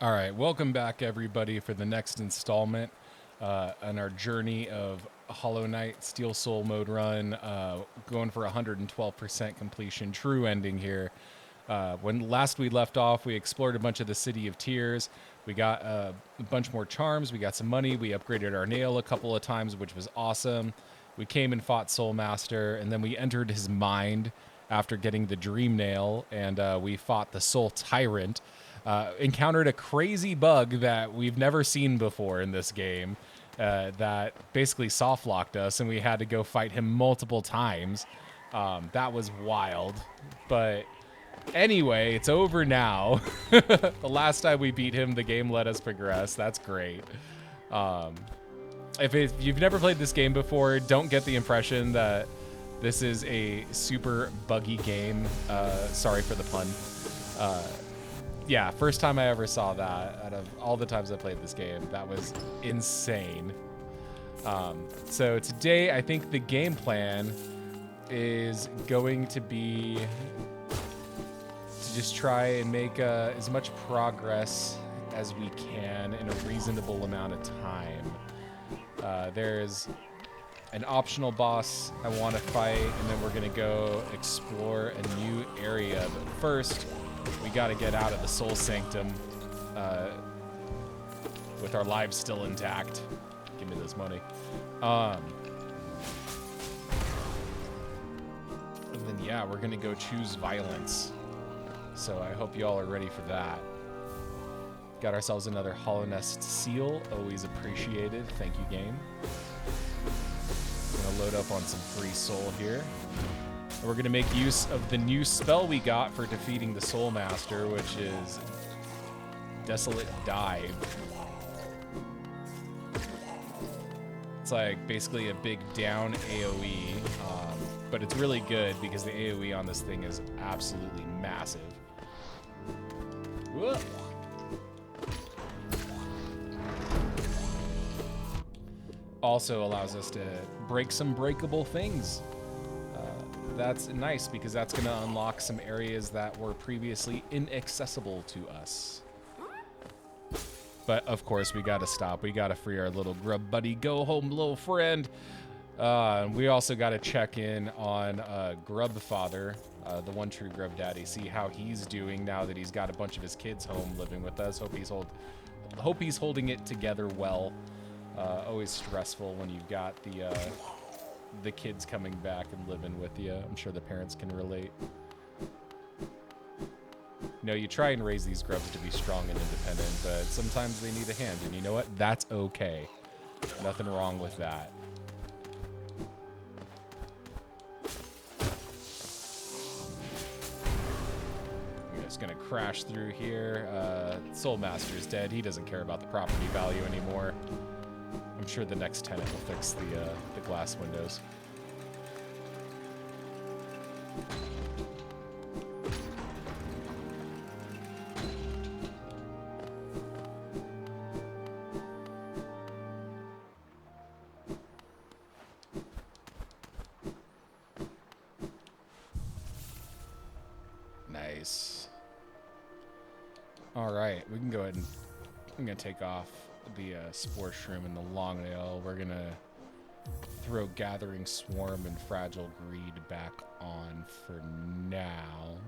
All right, welcome back, everybody, for the next installment on our journey of Hollow Knight Steel Soul mode run, going for 112% completion, true ending here. When last we left off, we explored a bunch of the City of Tears. We got a bunch more charms. We got some money. We upgraded our nail a couple of times, which was awesome. We came and fought Soul Master, and then we entered his mind after getting the Dream Nail, and we fought the Soul Tyrant. Encountered a crazy bug that we've never seen before in this game that basically soft locked us, and we had to go fight him multiple times. That was wild. But anyway, it's over now. The last time we beat him, the game let us progress. That's great. If you've never played this game before, don't get the impression that this is a super buggy game. Sorry for the pun. Yeah, first time I ever saw that out of all the times I played this game. That was insane. So today, I think the game plan is going to be to just try and make as much progress as we can in a reasonable amount of time. There's an optional boss I want to fight, and then we're going to go explore a new area. But first, we got to get out of the Soul Sanctum with our lives still intact. Give me this money. And then, yeah, we're going to go choose violence. So I hope you all are ready for that. Got ourselves another Hallownest seal. Always appreciated. Thank you, game. Gonna load up on some free soul here. And we're gonna make use of the new spell we got for defeating the Soul Master, which is Desolate Dive. It's like basically a big down AoE, but it's really good because the AoE on this thing is absolutely massive. Whoa. Also allows us to break some breakable things. That's nice because that's going to unlock some areas that were previously inaccessible to us. But of course, we got to stop. We got to free our little grub buddy. Go home, little friend. We also got to check in on Grub Father, the one true Grub Daddy, see how he's doing now that he's got a bunch of his kids home living with us. Hope he's holding it together well. Always stressful when you've got the kids coming back and living with you. I'm sure the parents can relate. You know, you try and raise these grubs to be strong and independent, but sometimes they need a hand, and you know what? That's okay. Nothing wrong with that. I'm just gonna crash through here. Soul Master is dead. He doesn't care about the property value anymore. I'm sure the next tenant will fix the glass windows. Nice. All right, we can go ahead and I'm gonna take off the Spore Shroom and the Long Nail. We're gonna throw Gathering Swarm and Fragile Greed back on for now.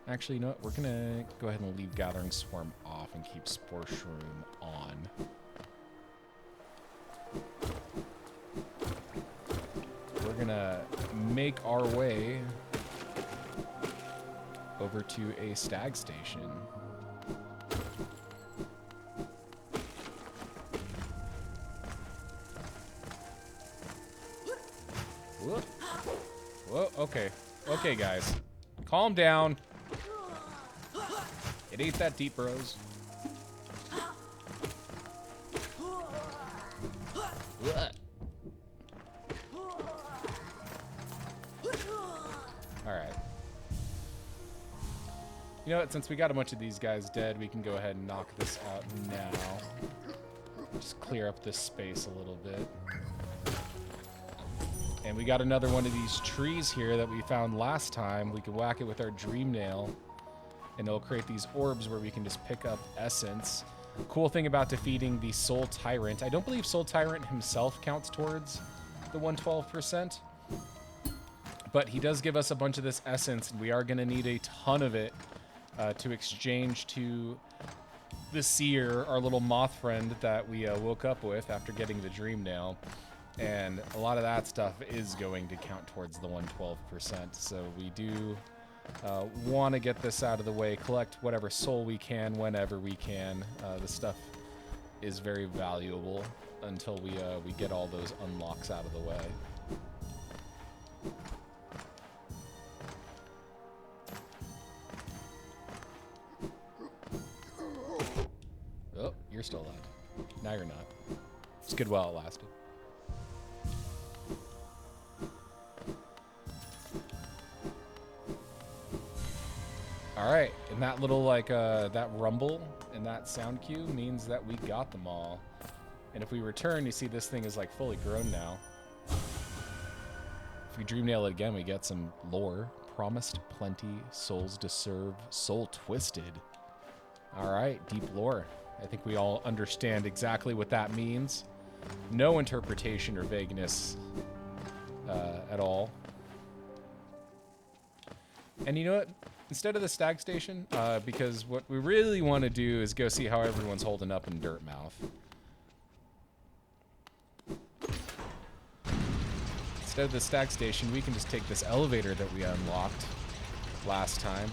Actually, you know what? We're gonna go ahead and leave Gathering Swarm off and keep Spore Shroom on. We're gonna make our way over to a stag station. Whoa, okay. Okay, guys. Calm down. It ain't that deep, bros. Alright. You know what? Since we got a bunch of these guys dead, we can go ahead and knock this out now. Just clear up this space a little bit. And we got another one of these trees here that we found last time. We can whack it with our Dream Nail. and it'll create these orbs where we can just pick up essence. Cool thing about defeating the Soul Tyrant, I don't believe Soul Tyrant himself counts towards the 112%, but he does give us a bunch of this essence, and we are going to need a ton of it to exchange to the Seer, our little moth friend that we woke up with after getting the Dream Nail. And a lot of that stuff is going to count towards the 112%. So we do want to get this out of the way, collect whatever soul we can whenever we can. The stuff is very valuable until we get all those unlocks out of the way. Oh, you're still alive. Now you're not. It's good while it lasted. All right, and that little that rumble and that sound cue means that we got them all. And if we return, you see this thing is like fully grown now. If we dream nail it again, we get some lore. Promised plenty, souls to serve, soul twisted. All right, deep lore. I think we all understand exactly what that means. No interpretation or vagueness at all. And you know what? Instead of the stag station, because what we really want to do is go see how everyone's holding up in Dirtmouth. Instead of the stag station, we can just take this elevator that we unlocked last time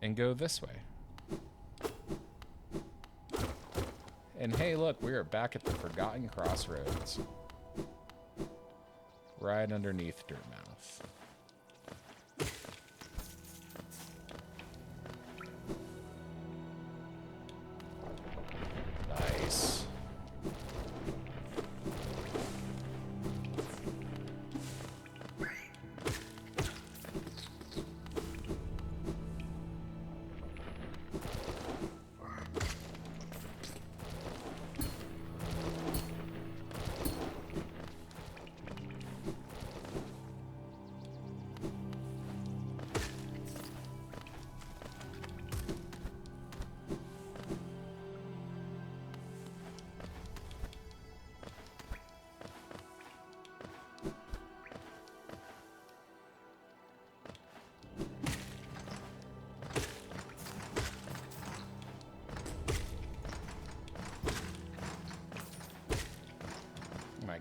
and go this way. And hey, look, we are back at the Forgotten Crossroads. Right underneath Dirtmouth. Nice.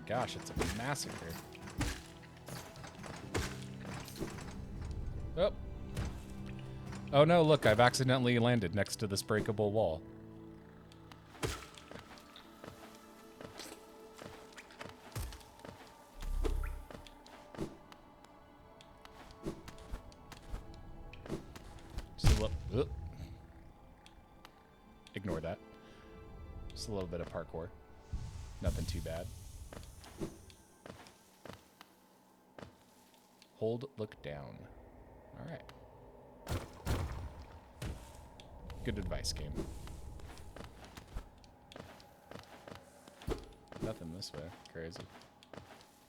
Gosh, it's a massacre. Oh. Oh no, look, I've accidentally landed next to this breakable wall. Just a little, ignore that. Just a little bit of parkour. Nothing too bad. Hold, look down. All right. Good advice, game. Nothing this way. Crazy.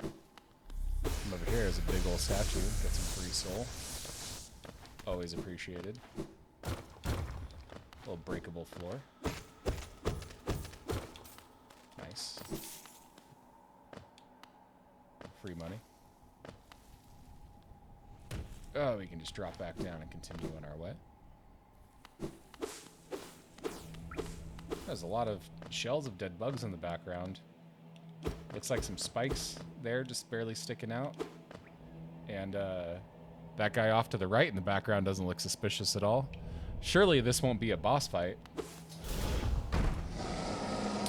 Come over here is a big old statue. Get some free soul. Always appreciated. Little breakable floor. Nice. Free money. Oh, we can just drop back down and continue on our way. There's a lot of shells of dead bugs in the background. Looks like some spikes there just barely sticking out. And that guy off to the right in the background doesn't look suspicious at all. Surely this won't be a boss fight.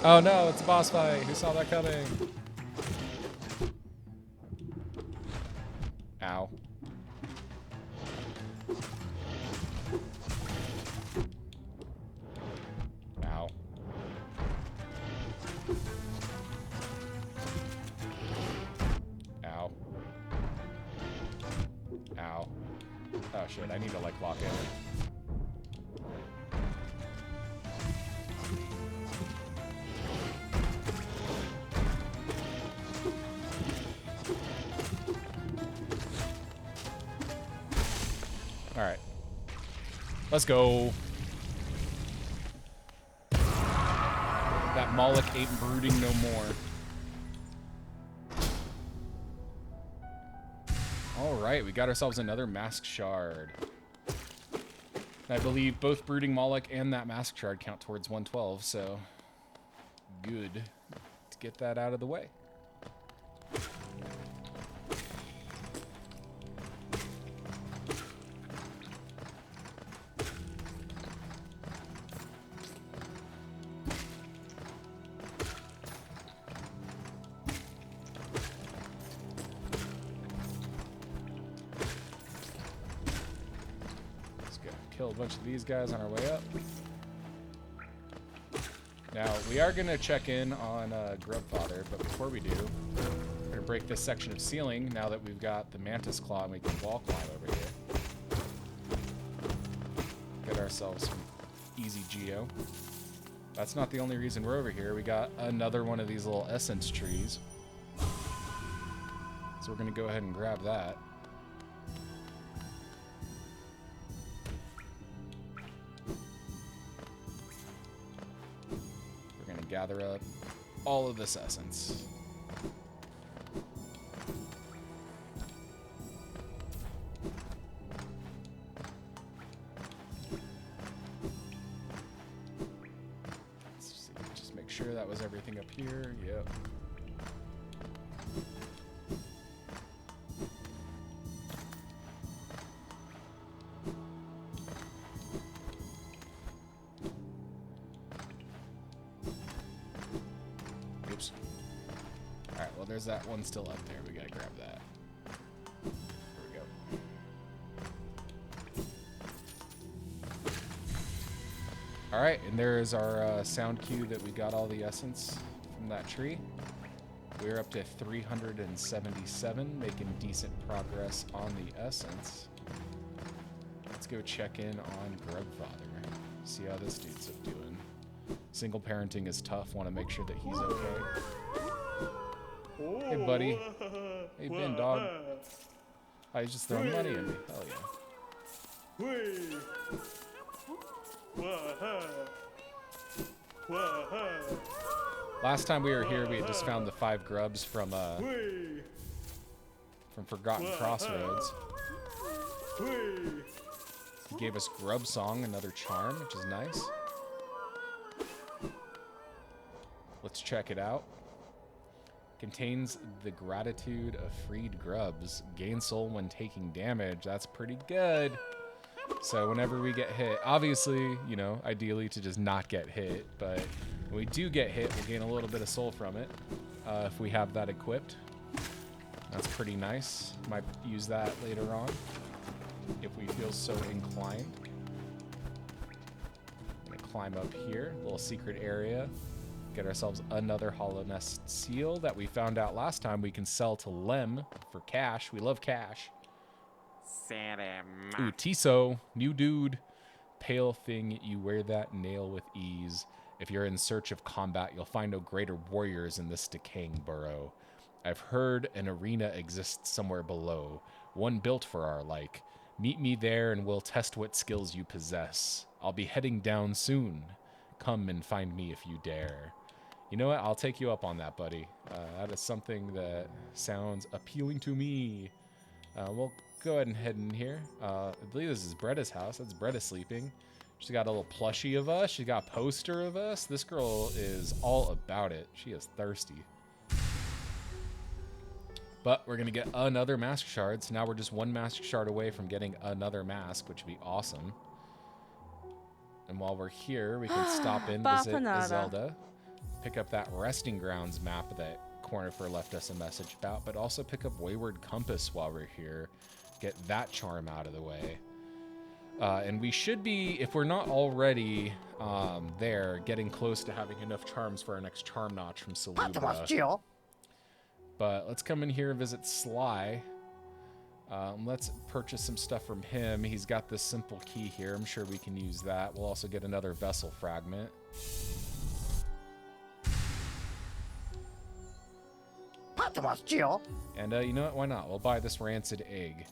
Oh no, it's a boss fight. Who saw that coming? Ow. Ow. Ow. Ow. Oh shit, I need to like lock in. Let's go. That Moloch ain't brooding no more. All right, we got ourselves another Mask Shard. I believe both Brooding Moloch and that Mask Shard count towards 112, so good to get that out of the way. Kill a bunch of these guys on our way up. Now, we are going to check in on Grubfather, but before we do, we're going to break this section of ceiling now that we've got the Mantis Claw and we can wall climb over here. Get ourselves some easy geo. That's not the only reason we're over here. We got another one of these little essence trees. So we're going to go ahead and grab that. Gather up all of this essence. Let's see, just make sure that was everything up here. Yep. There's that one still up there. We gotta grab that. There we go. All right, and there's our sound cue that we got all the essence from that tree. We're up to 377, making decent progress on the essence. Let's go check in on Grubfather. See how this dude's doing. Single parenting is tough. Want to make sure that he's okay. Hey, buddy. How you been, dog? Oh, he's just throwing money at me. Hell yeah. Last time we were here, we had just found the 5 grubs from Forgotten Crossroads. He gave us Grub Song, another charm, which is nice. Let's check it out. Contains the gratitude of freed grubs. Gain soul when taking damage. That's pretty good. So whenever we get hit, obviously, you know, ideally to just not get hit, but when we do get hit, we'll gain a little bit of soul from it if we have that equipped. That's pretty nice. Might use that later on if we feel so inclined. I'm gonna climb up here, little secret area. Get ourselves another Hallownest seal that we found out last time we can sell to Lem for cash. We love cash. Ooh, Tiso, new dude. Pale thing, you wear that nail with ease. If you're in search of combat, you'll find no greater warriors in this decaying burrow. I've heard an arena exists somewhere below, one built for our like. Meet me there and we'll test what skills you possess. I'll be heading down soon. Come and find me if you dare. You know what? I'll take you up on that, buddy. That is something that sounds appealing to me. We'll go ahead and head in here. I believe this is Bretta's house. That's Bretta sleeping. She's got a little plushie of us. She's got a poster of us. This girl is all about it. She is thirsty. But we're going to get another mask shard. So now we're just one mask shard away from getting another mask, which would be awesome. And while we're here, we can stop in, visit Zelda. Pick up that Resting Grounds map that Cornifer left us a message about, but also pick up Wayward Compass while we're here. Get that charm out of the way. And we should be, if we're not already there, getting close to having enough charms for our next charm notch from Salubra. But let's come in here and visit Sly. Let's purchase some stuff from him. He's got this simple key here. I'm sure we can use that. We'll also get another vessel fragment. And you know what? Why not? We'll buy this rancid egg.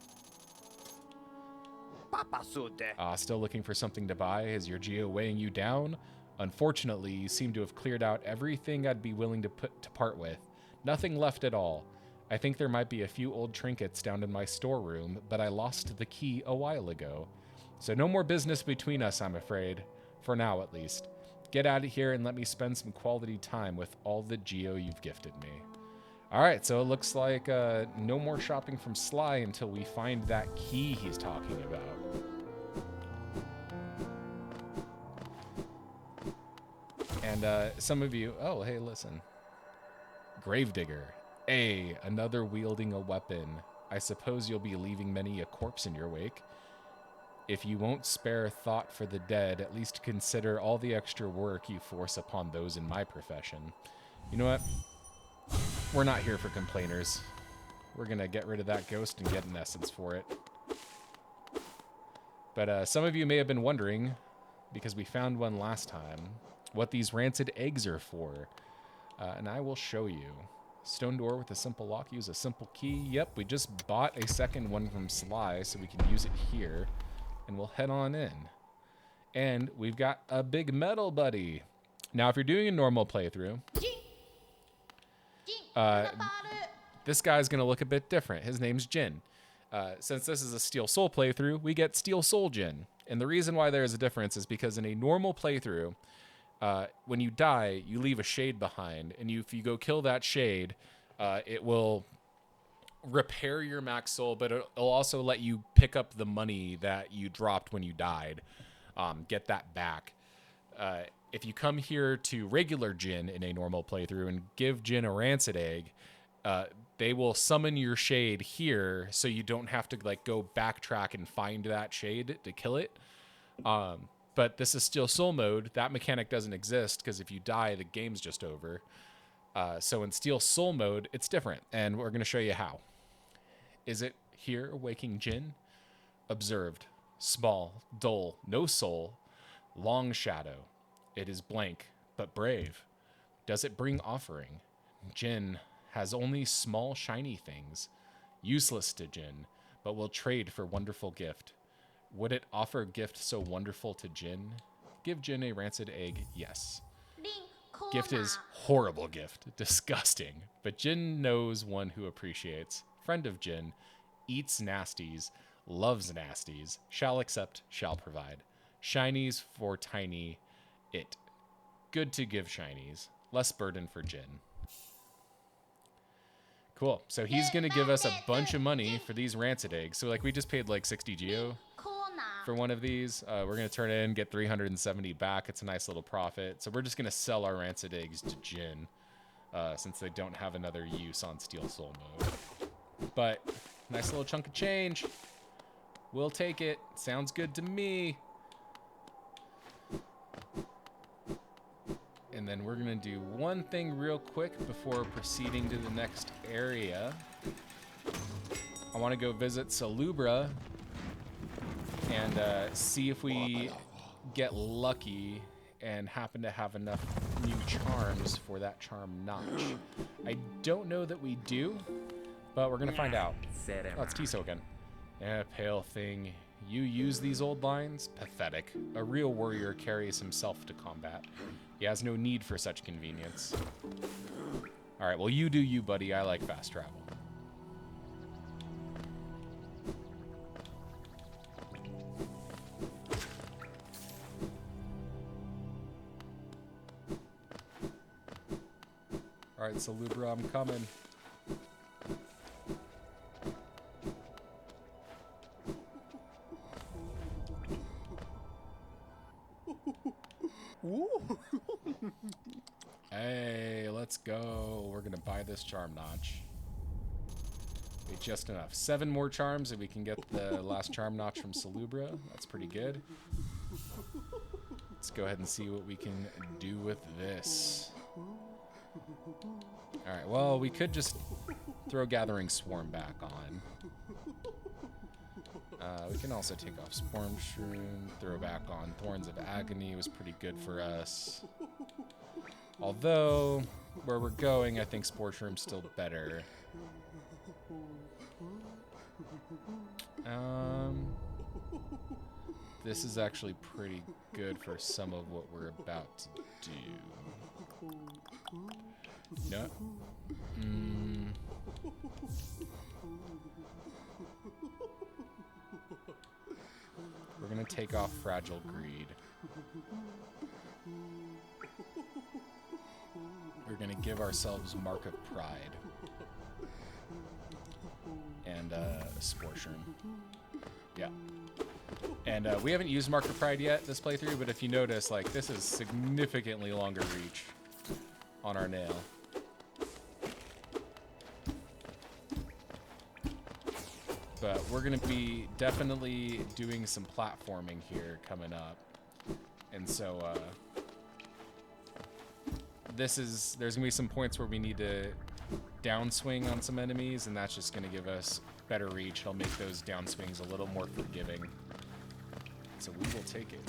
Still looking for something to buy? Is your geo weighing you down? Unfortunately, you seem to have cleared out everything I'd be willing to part with. Nothing left at all. I think there might be a few old trinkets down in my storeroom, but I lost the key a while ago. So no more business between us, I'm afraid. For now, at least. Get out of here and let me spend some quality time with all the geo you've gifted me. All right, so it looks like no more shopping from Sly until we find that key he's talking about. And some of you, oh, hey, listen. Gravedigger. Hey, another wielding a weapon. I suppose you'll be leaving many a corpse in your wake. If you won't spare thought for the dead, at least consider all the extra work you force upon those in my profession. You know what? We're not here for complainers. We're going to get rid of that ghost and get an essence for it. But some of you may have been wondering, because we found one last time, what these rancid eggs are for. And I will show you. Stone door with a simple lock. Use a simple key. Yep, we just bought a second one from Sly, so we can use it here. And we'll head on in. And we've got a big metal buddy. Now, if you're doing a normal playthrough, this guy's going to look a bit different. His name's Jin. Since this is a Steel Soul playthrough, we get Steel Soul Jin. And the reason why there's a difference is because in a normal playthrough, when you die, you leave a shade behind. And if you go kill that shade, it will repair your max soul, but it'll also let you pick up the money that you dropped when you died. Get that back. If you come here to regular Jin in a normal playthrough and give Jin a rancid egg, they will summon your shade here, so you don't have to like go backtrack and find that shade to kill it. But this is Steel Soul mode. That mechanic doesn't exist because if you die, the game's just over. So in Steel Soul mode, it's different, and we're going to show you how. Is it here, Waking Jin? Observed. Small, dull, no soul, long shadow. It is blank, but brave. Does it bring offering? Jin has only small, shiny things. Useless to Jin, but will trade for wonderful gift. Would it offer gift so wonderful to Jin? Give Jin a rancid egg, yes. Gift is horrible gift, disgusting. But Jin knows one who appreciates. Friend of Jin, eats nasties, loves nasties, shall accept, shall provide. Shinies for tiny, it. Good to give shinies, less burden for Jin. Cool, so he's gonna give us a bunch of money for these rancid eggs. So like we just paid like 60 geo for one of these. We're gonna turn it in, get 370 back. It's a nice little profit. So we're just gonna sell our rancid eggs to Jin, since they don't have another use on Steel Soul mode. But nice little chunk of change. We'll take it. Sounds good to me. And then we're gonna do one thing real quick before proceeding to the next area. I want to go visit Salubra and see if we get lucky and happen to have enough new charms for that charm notch. I don't know that we do, but we're gonna find out. Oh, it's Tiso again. Yeah, pale thing. You use these old lines? Pathetic. A real warrior carries himself to combat. He has no need for such convenience. All right, well, you do you, buddy. I like fast travel. All right, Salubra, I'm coming. Hey, let's go. We're gonna buy this charm notch. Wait, just enough. 7 more charms and we can get the last charm notch from Salubra. That's pretty good. Let's go ahead and see what we can do with this. Alright, well, we could just throw Gathering Swarm back on. We can also take off Swarm Shroom, throw back on Thorns of Agony was pretty good for us. Although, where we're going, I think Spore Shroom's still better. This is actually pretty good for some of what we're about to do. No. We're gonna take off Fragile Greed. We're gonna give ourselves Mark of Pride. And Spore Shroom. Yeah. And we haven't used Mark of Pride yet this playthrough, but if you notice, like, this is significantly longer reach on our nail. But we're going to be definitely doing some platforming here coming up. And so there's going to be some points where we need to downswing on some enemies, and that's just going to give us better reach. It'll make those downswings a little more forgiving. So we will take it.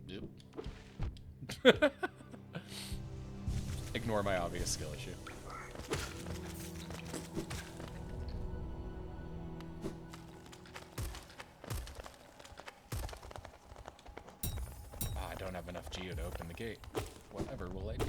Yep. Ignore my obvious skill issue. I don't have enough geo to open the gate. Whatever will I do?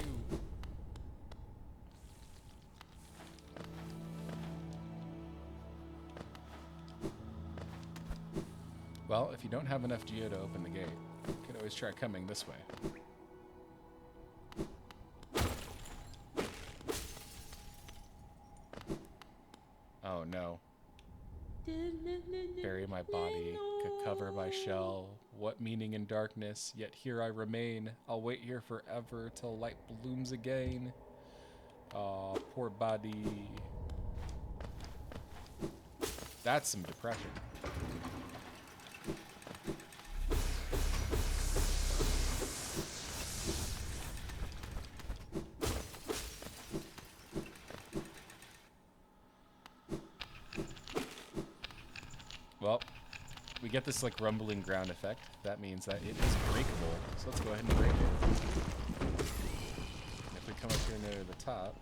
Well, if you don't have enough geo to open the gate, you could always try coming this way. Oh no. Bury my body, could cover my shell. What meaning in darkness, yet here I remain. I'll wait here forever till light blooms again. Aw, poor body. That's some depression. Well, we get this like rumbling ground effect. That means that it is breakable. So let's go ahead and break it. And if we come up here near the top,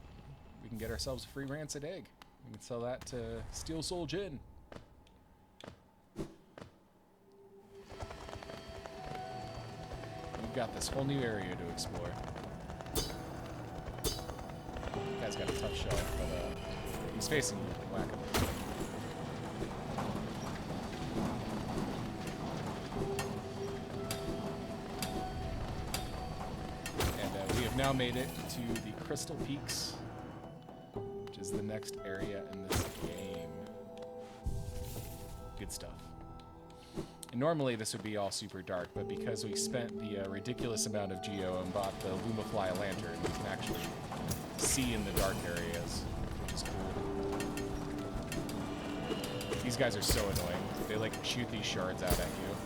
we can get ourselves a free rancid egg. We can sell that to Steel Soul Gin. We've got this whole new area to explore. The guy's got a tough shell, but he's facing you. Whack him. Now made it to the Crystal Peaks, which is the next area in this game. Good stuff. And normally this would be all super dark, but because we spent the ridiculous amount of geo and bought the Lumafly lantern, we can actually see in the dark areas, which is cool. These guys are so annoying. They like shoot these shards out at you,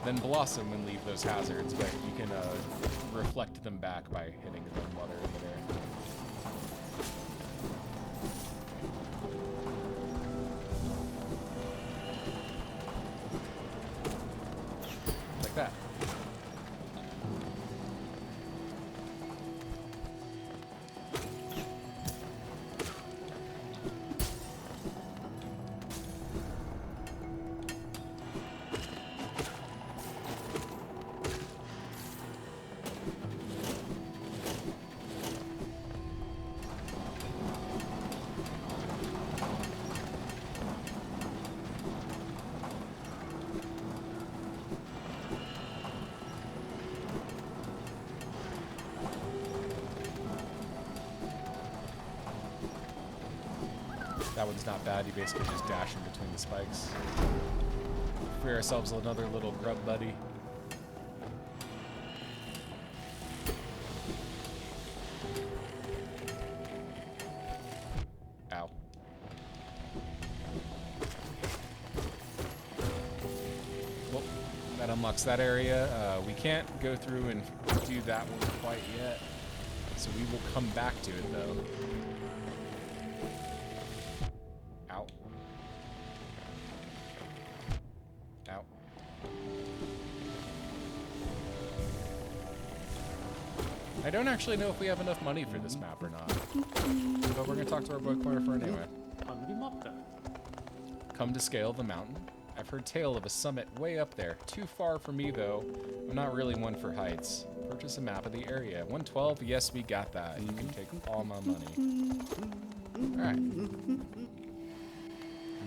then blossom and leave those hazards, but you can reflect them back by hitting them while they're in midair. Like that. That one's not bad. You basically just dash in between the spikes. Free ourselves another little grub buddy. Ow. Well, that unlocks that area. We can't go through and do that one quite yet. So we will come back to it, though. I don't actually know if we have enough money for this map or not. But we're gonna talk to our boy Cornifer anyway. Come to scale the mountain. I've heard tale of a summit way up there. Too far for me though. I'm not really one for heights. Purchase a map of the area. 112, yes, we got that. You can take all my money. Alright.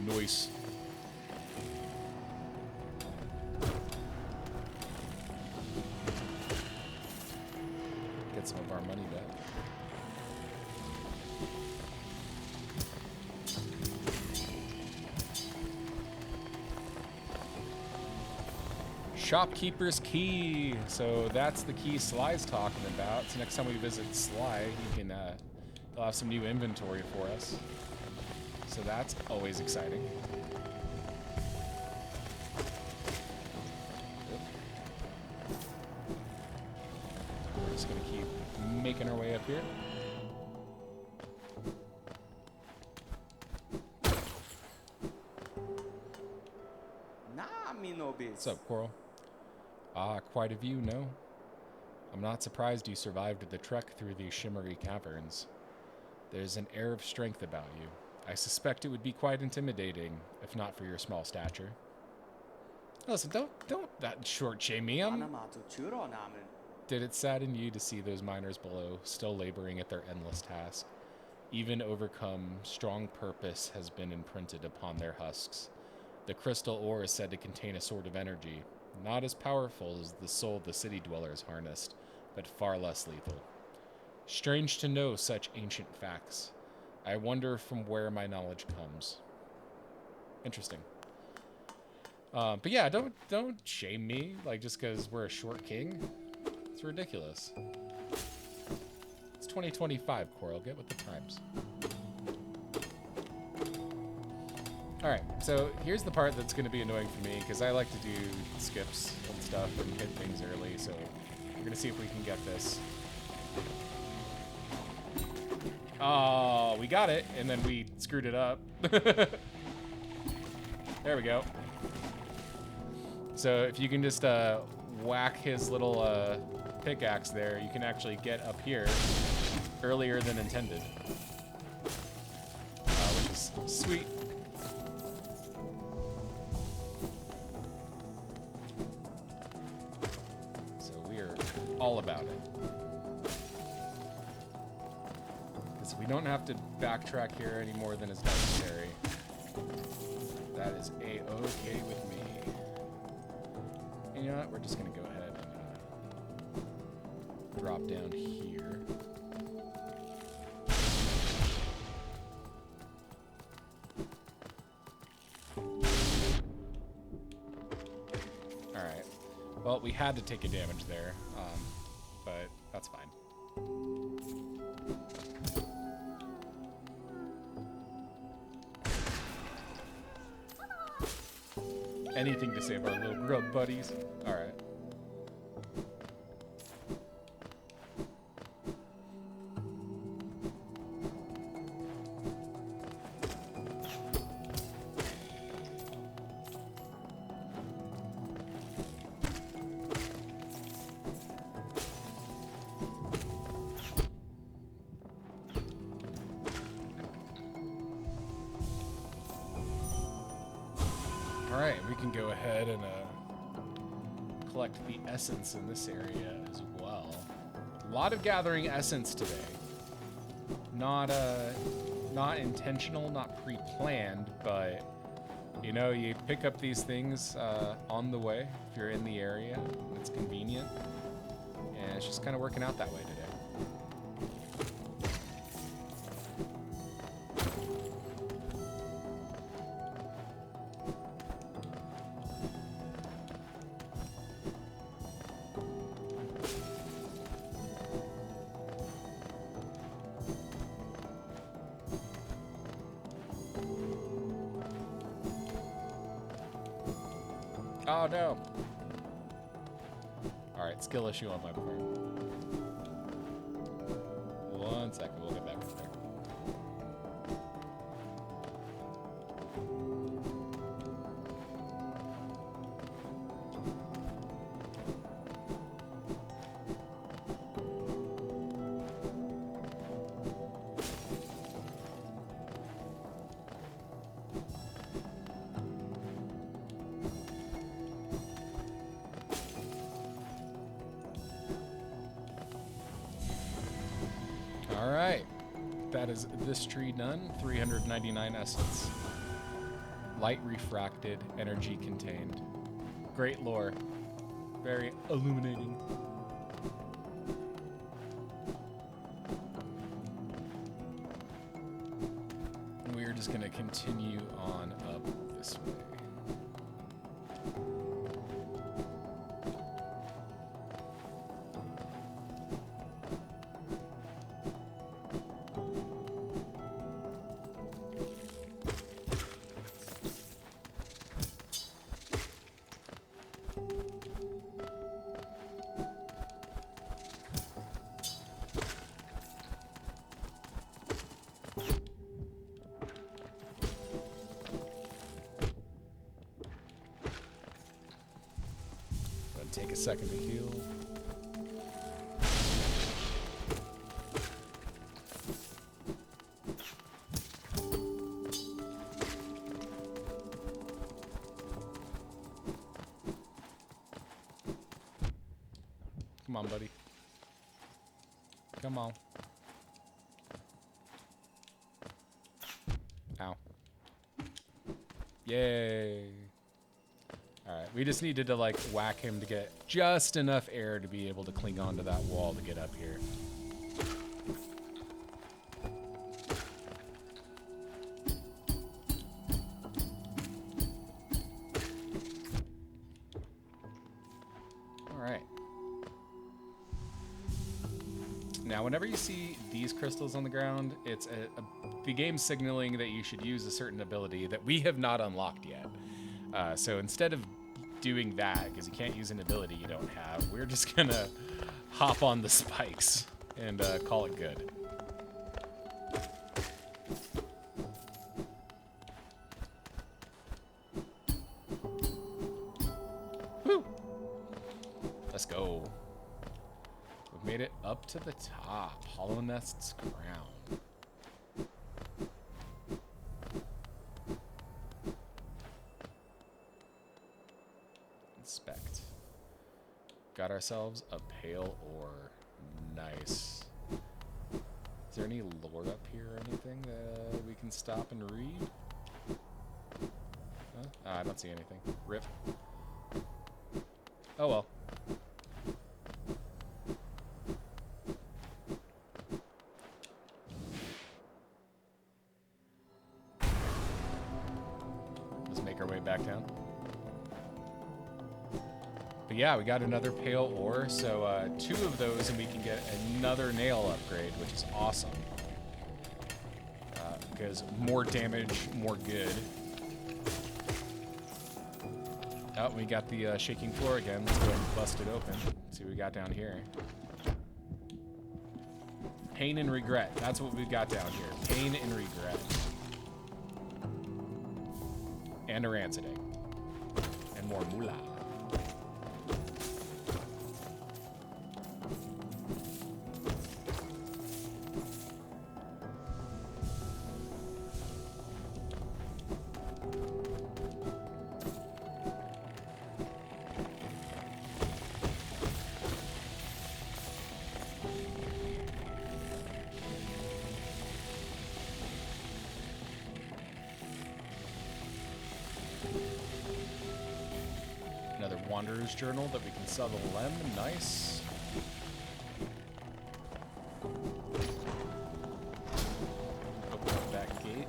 Nice. Get some of our money back. Shopkeeper's key. So that's the key Sly's talking about. So next time we visit Sly, he can he'll have some new inventory for us. So that's always exciting. We're just gonna keep making our way up here. What's up, Coral? Ah, quite a view, no? I'm not surprised you survived the trek through these shimmery caverns. There's an air of strength about you. I suspect it would be quite intimidating, if not for your small stature. Listen, don't that short-shame me. Did it sadden you to see those miners below, still laboring at their endless task? Even overcome, strong purpose has been imprinted upon their husks. The crystal ore is said to contain a sort of energy, not as powerful as the soul the city dwellers harnessed, but far less lethal. Strange to know such ancient facts. I wonder from where my knowledge comes. Interesting. But yeah, don't shame me, like, just because we're a short king. It's ridiculous. It's 2025, Coral. Get with the times. Alright, so here's the part that's going to be annoying for me, because I like to do skips and stuff and hit things early, so we're going to see if we can get this. Oh, we got it, and then we screwed it up. There we go. So if you can just whack his little pickaxe there, you can actually get up here earlier than intended. Which is sweet. So we are all about it. Because we don't have to backtrack here any more than is necessary. That is A-okay with me. And you know what? We're just going to go ahead and drop down here. Alright. Well, we had to take a damage there, but that's fine. Anything to save our little grub buddies. All right. Alright, we can go ahead and collect the essence in this area as well. A lot of gathering essence today. Not intentional, not pre-planned, but you know, you pick up these things on the way if you're in the area. It's convenient, and it's just kind of working out that way today. Oh no! Alright, skill issue on my part. 1 second, we'll get back up there. All right. That is this tree done. 399 essence. Light refracted, energy contained. Great lore. Very illuminating. We're just going to continue on up this way. Take a second to heal. Come on, buddy. Come on. Ow. Yay. Alright, we just needed to, like, whack him to get just enough air to be able to cling onto that wall to get up here. Alright. Now, whenever you see these crystals on the ground, it's the game's signaling that you should use a certain ability that we have not unlocked yet. So instead of doing that, because you can't use an ability you don't have, we're just gonna hop on the spikes and call it good. Woo! Let's go. We've made it up to the top. Hallownest's crown. Inspect. Got ourselves a pale ore. Nice. Is there any lore up here or anything that we can stop and read? Huh? Ah, I don't see anything. Rip. Oh well. Let's make our way back down. But yeah, we got another pale ore, so 2 of those and we can get another nail upgrade, which is awesome. Because more damage, more good. Oh, we got the shaking floor again. Let's go ahead and bust it open. See what we got down here. Pain and regret. That's what we got down here. Pain and regret. And a rancid egg. And more moolah. Another Wanderer's Journal that we can sell the Lem. Nice. Open up that gate.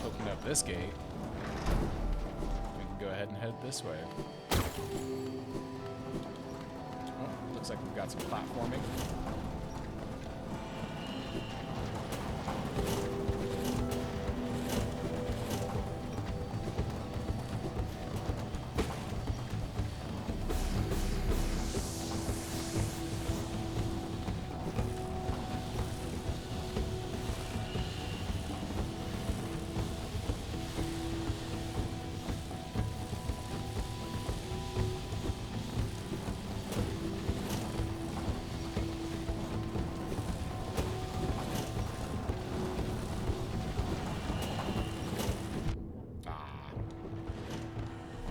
Open up this gate. We can go ahead and head this way. Oh, looks like we've got some platforming.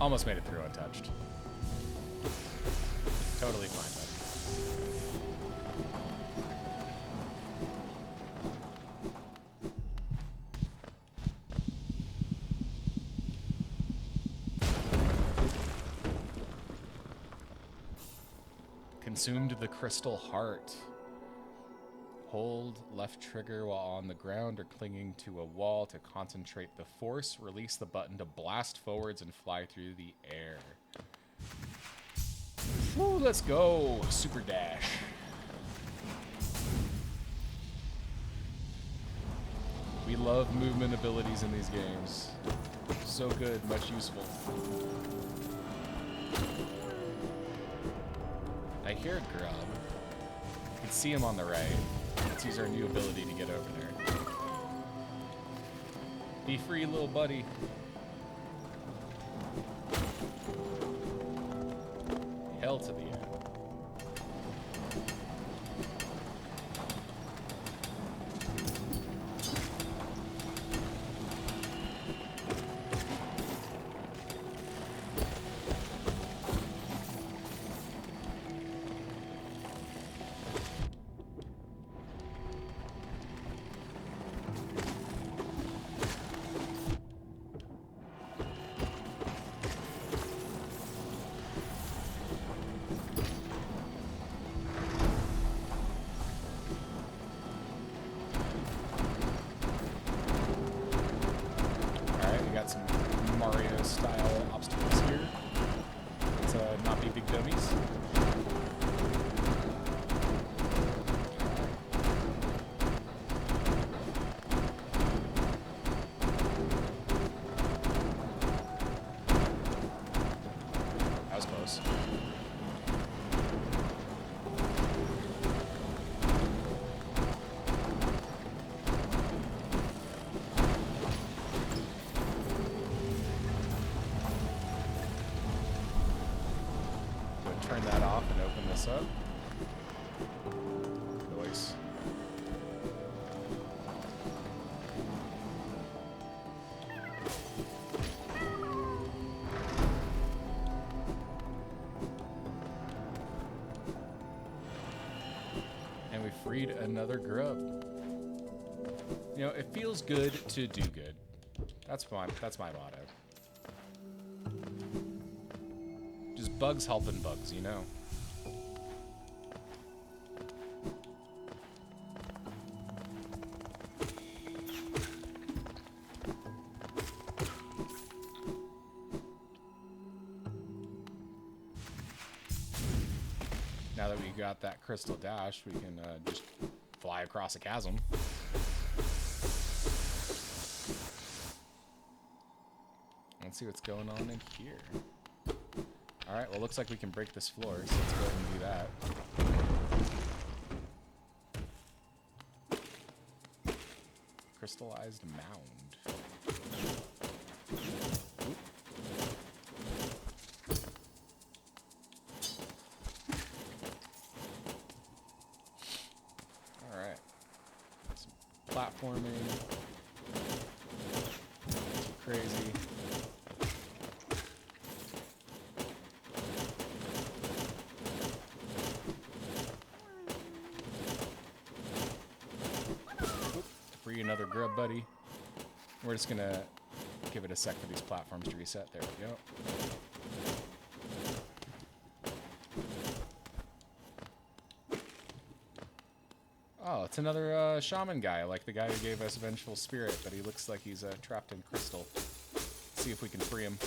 Almost made it through untouched. Totally fine, though. Consumed the crystal heart. Hold left trigger while on the ground or clinging to a wall to concentrate the force. Release the button to blast forwards and fly through the air. Woo, let's go. Super dash. We love movement abilities in these games. So good, much useful. I hear Grub. You can see him on the right. Let's use our new ability to get over there. Be free, little buddy. Hell to the end. Turn that off and open this up. Noise. And we freed another grub. You know, it feels good to do good. That's my motto. Just bugs helping bugs, you know. Now that we got that crystal dash, we can just fly across a chasm. Let's see what's going on in here. Alright, well, looks like we can break this floor, so let's go ahead and do that. Crystallized mound. Oop. Alright. Some platforming. Crazy. Another grub buddy. We're just gonna give it a sec for these platforms to reset. There we go. Oh, it's another shaman guy, like the guy who gave us Vengeful Spirit, but he looks like he's trapped in crystal. Let's see if we can free him.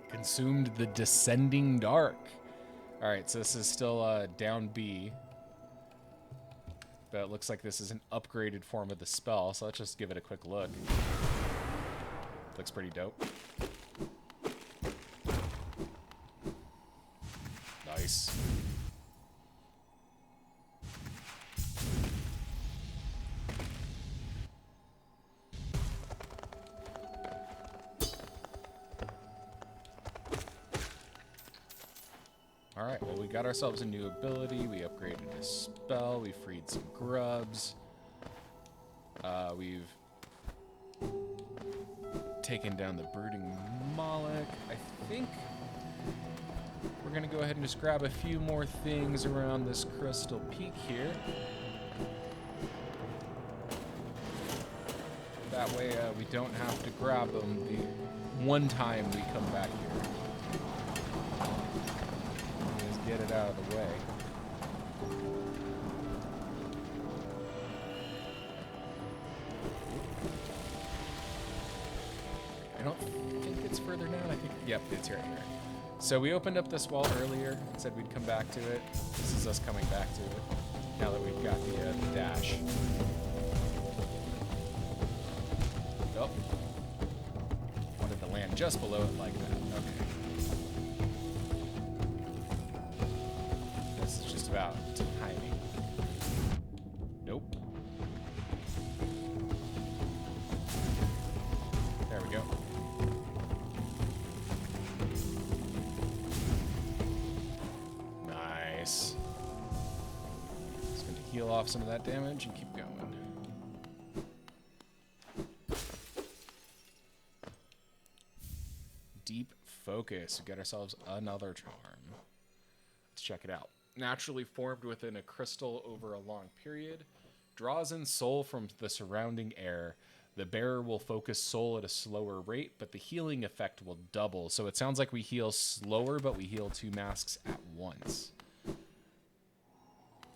Consumed the Descending Dark. Alright, so this is still down B. But it looks like this is an upgraded form of the spell, so let's just give it a quick look. Looks pretty dope. Nice. Alright, well, we got ourselves a new ability. We upgraded a spell. We freed some grubs. We've taken down the brooding Moloch. I think we're going to go ahead and just grab a few more things around this crystal peak here. That way we don't have to grab them the one time we come back here. Just get it out of the way. I don't think it's further down. I think, yep, it's right here. So we opened up this wall earlier and said we'd come back to it. This is us coming back to it now that we've got the dash. Oh. Wanted to land just below it like that. Okay. This is just about timing. Nope. There we go. Nice. Just going to heal off some of that damage and keep going. Deep focus. We got ourselves another charm. Let's check it out. Naturally formed within a crystal over a long period, draws in soul from the surrounding air. The bearer will focus soul at a slower rate, but the healing effect will double. So it sounds like we heal slower, but we heal 2 masks at once.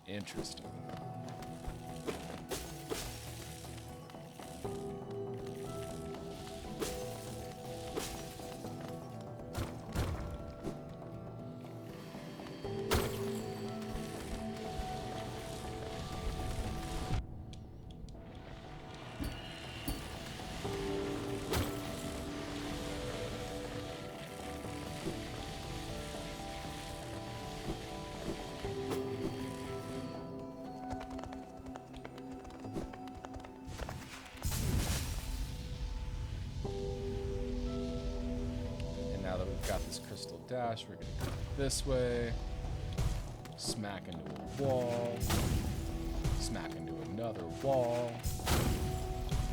Interesting. Now that we've got this crystal dash, we're going to go this way, smack into a wall, smack into another wall,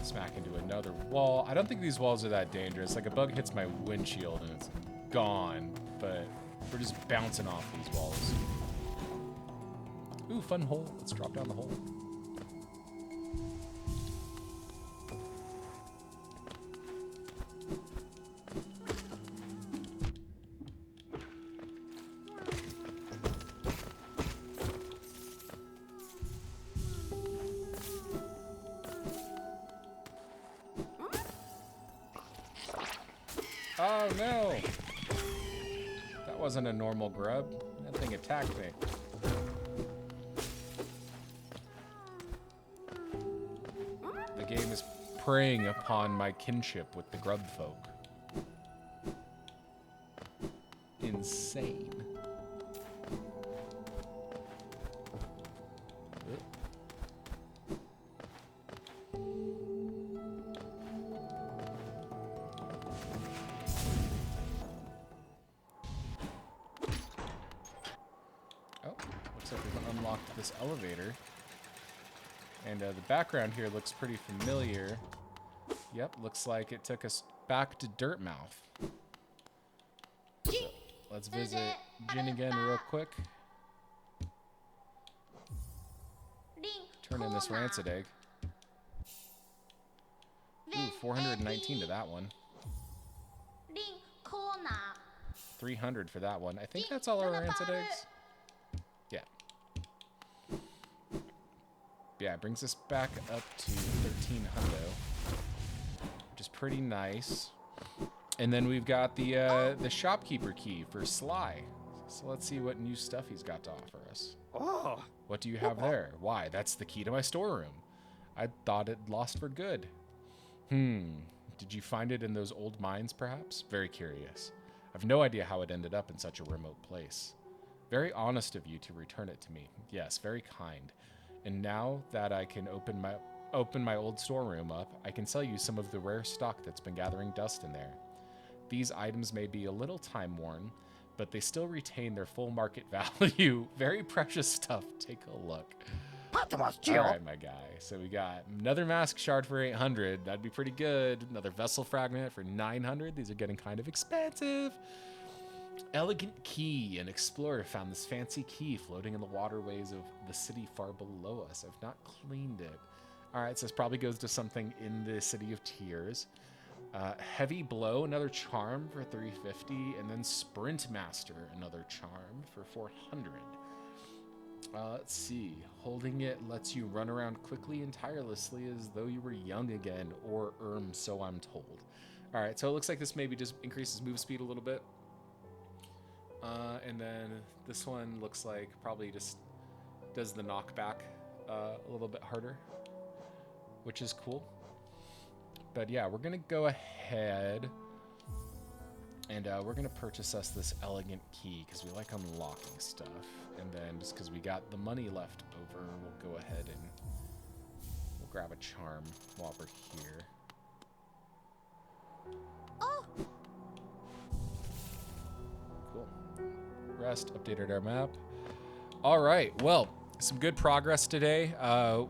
smack into another wall. I don't think these walls are that dangerous. Like, a bug hits my windshield and it's gone, but we're just bouncing off these walls. Ooh, fun hole. Let's drop down the hole. Oh no! That wasn't a normal grub. That thing attacked me. The game is preying upon my kinship with the grub folk. Insane. Unlocked this elevator, and the background here looks pretty familiar. Yep, looks like it took us back to Dirtmouth. So let's visit Jin again real quick. Turn in this rancid egg. Ooh, 419 to that one. 300 for that one. I think that's all our rancid eggs. Yeah. Yeah, it brings us back up to 13 hundo, which is pretty nice. And then we've got the shopkeeper key for Sly. So let's see what new stuff he's got to offer us. Oh. What do you have there? Why, that's the key to my storeroom. I thought it lost for good. Did you find it in those old mines, perhaps? Very curious. I've no idea how it ended up in such a remote place. Very honest of you to return it to me. Yes, very kind. And now that I can open my old storeroom up, I can sell you some of the rare stock that's been gathering dust in there. These items may be a little time-worn, but they still retain their full market value. Very precious stuff. Take a look. All right, my guy. So we got another mask shard for 800. That'd be pretty good. Another vessel fragment for 900. These are getting kind of expensive. Elegant key. An explorer found this fancy key floating in the waterways of the city far below us. I've not cleaned it. All right, so this probably goes to something in the City of Tears. Heavy blow, another charm for 350, and then Sprint Master, another charm for 400. Let's see. Holding it lets you run around quickly and tirelessly as though you were young again, or so I'm told. All right, so it looks like this maybe just increases move speed a little bit. And then this one looks like probably just does the knockback a little bit harder, which is cool. But yeah, we're going to go ahead and we're going to purchase us this elegant key because we like unlocking stuff. And then just because we got the money left over, we'll go ahead and we'll grab a charm while we're here. Oh. Cool. Rest, updated our map. All right, well, some good progress today.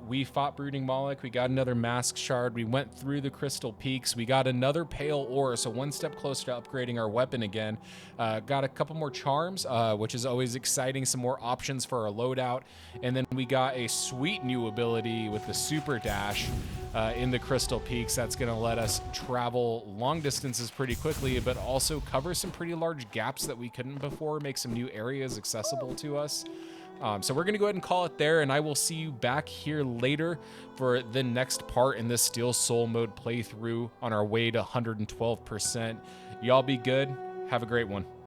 We fought Brooding Moloch. We got another mask shard. We went through the Crystal Peaks. We got another pale ore, so one step closer to upgrading our weapon again. Got a couple more charms, which is always exciting. Some more options for our loadout. And then we got a sweet new ability with the Super Dash in the Crystal Peaks. That's going to let us travel long distances pretty quickly, but also cover some pretty large gaps that we couldn't before, make some new areas accessible to us. So we're going to go ahead and call it there, and I will see you back here later for the next part in this Steel Soul mode playthrough on our way to 112%. Y'all be good. Have a great one.